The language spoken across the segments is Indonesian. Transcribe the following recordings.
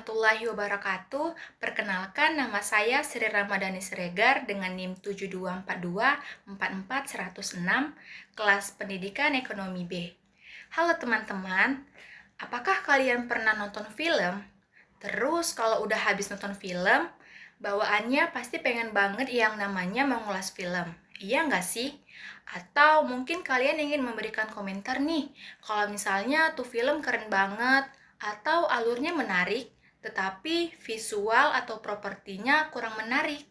warahmatullahi wabarakatuh. Perkenalkan, nama saya Sri Ramadhani Siregar dengan NIM 7242 kelas Pendidikan Ekonomi B. Halo teman-teman, apakah kalian pernah nonton film? Terus kalau udah habis nonton film, bawaannya pasti pengen banget yang namanya mengulas film. Iya nggak sih? Atau mungkin kalian ingin memberikan komentar nih, kalau misalnya tuh film keren banget, atau alurnya menarik, tetapi visual atau propertinya kurang menarik.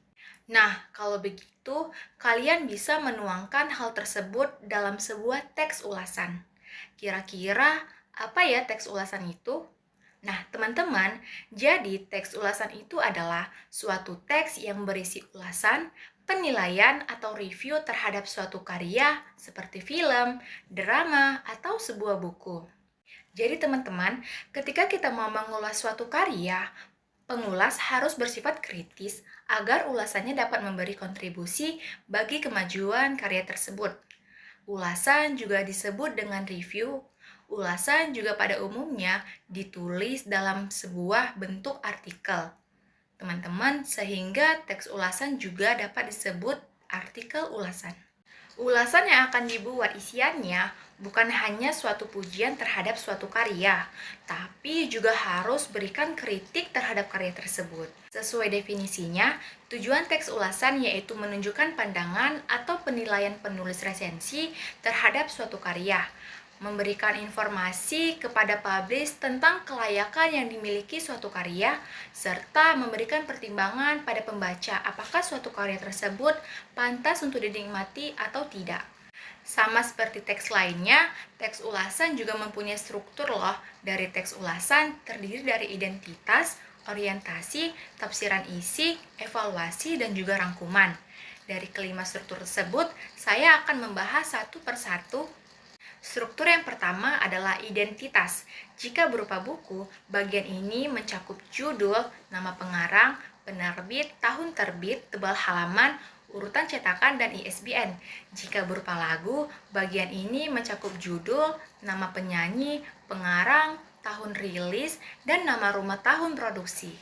Nah, kalau begitu, kalian bisa menuangkan hal tersebut dalam sebuah teks ulasan. Kira-kira apa ya teks ulasan itu? Nah, teman-teman, jadi teks ulasan itu adalah suatu teks yang berisi ulasan, penilaian, atau review terhadap suatu karya seperti film, drama, atau sebuah buku. Jadi teman-teman, ketika kita mau mengulas suatu karya, pengulas harus bersifat kritis agar ulasannya dapat memberi kontribusi bagi kemajuan karya tersebut. Ulasan juga disebut dengan review. Ulasan juga pada umumnya ditulis dalam sebuah bentuk artikel. Teman-teman, sehingga teks ulasan juga dapat disebut artikel ulasan. Ulasan yang akan dibuat isiannya bukan hanya suatu pujian terhadap suatu karya, tapi juga harus berikan kritik terhadap karya tersebut. Sesuai definisinya, tujuan teks ulasan yaitu menunjukkan pandangan atau penilaian penulis resensi terhadap suatu karya, memberikan informasi kepada publish tentang kelayakan yang dimiliki suatu karya, serta memberikan pertimbangan pada pembaca apakah suatu karya tersebut pantas untuk dinikmati atau tidak. Sama seperti teks lainnya, teks ulasan juga mempunyai struktur loh. Dari teks ulasan terdiri dari identitas, orientasi, tafsiran isi, evaluasi, dan juga rangkuman. Dari kelima struktur tersebut, saya akan membahas satu persatu. Struktur yang pertama adalah identitas. Jika berupa buku, bagian ini mencakup judul, nama pengarang, penerbit, tahun terbit, tebal halaman, urutan cetakan, dan ISBN. Jika berupa lagu, bagian ini mencakup judul, nama penyanyi, pengarang, tahun rilis, dan nama rumah tahun produksi.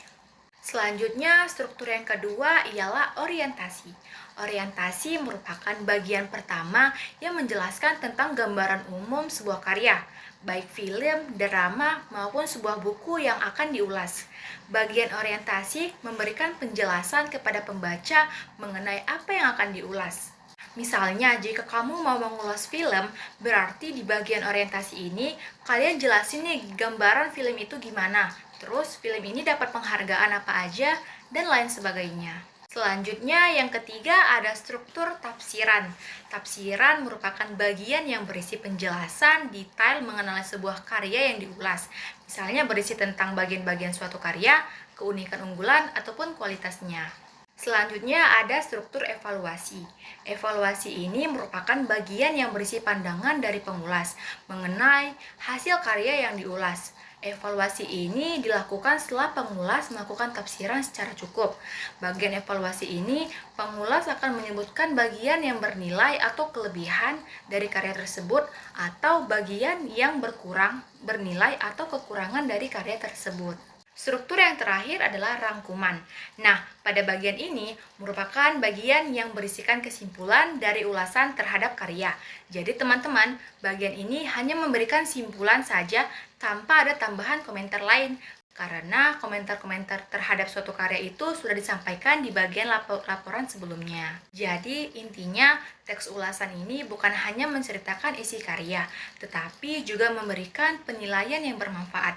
Selanjutnya, struktur yang kedua ialah orientasi. Orientasi merupakan bagian pertama yang menjelaskan tentang gambaran umum sebuah karya, baik film, drama, maupun sebuah buku yang akan diulas. Bagian orientasi memberikan penjelasan kepada pembaca mengenai apa yang akan diulas. Misalnya, jika kamu mau mengulas film, berarti di bagian orientasi ini, kalian jelasin nih gambaran film itu gimana. Terus, film ini dapat penghargaan apa aja, dan lain sebagainya. Selanjutnya, yang ketiga ada struktur tafsiran. Tafsiran merupakan bagian yang berisi penjelasan detail mengenai sebuah karya yang diulas. Misalnya berisi tentang bagian-bagian suatu karya, keunikan unggulan, ataupun kualitasnya. Selanjutnya ada struktur evaluasi. Evaluasi ini merupakan bagian yang berisi pandangan dari pengulas mengenai hasil karya yang diulas. Evaluasi ini dilakukan setelah pengulas melakukan tafsiran secara cukup. Bagian evaluasi ini, pengulas akan menyebutkan bagian yang bernilai atau kelebihan dari karya tersebut atau bagian yang berkurang, bernilai atau kekurangan dari karya tersebut. Struktur yang terakhir adalah rangkuman. Nah, pada bagian ini merupakan bagian yang berisikan kesimpulan dari ulasan terhadap karya. Jadi teman-teman, bagian ini hanya memberikan simpulan saja tanpa ada tambahan komentar lain. Karena komentar-komentar terhadap suatu karya itu sudah disampaikan di bagian laporan sebelumnya. Jadi intinya teks ulasan ini bukan hanya menceritakan isi karya, tetapi juga memberikan penilaian yang bermanfaat.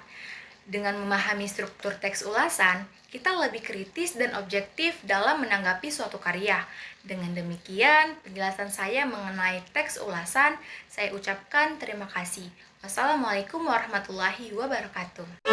Dengan memahami struktur teks ulasan, kita lebih kritis dan objektif dalam menanggapi suatu karya. Dengan demikian, penjelasan saya mengenai teks ulasan, saya ucapkan terima kasih. Wassalamualaikum warahmatullahi wabarakatuh.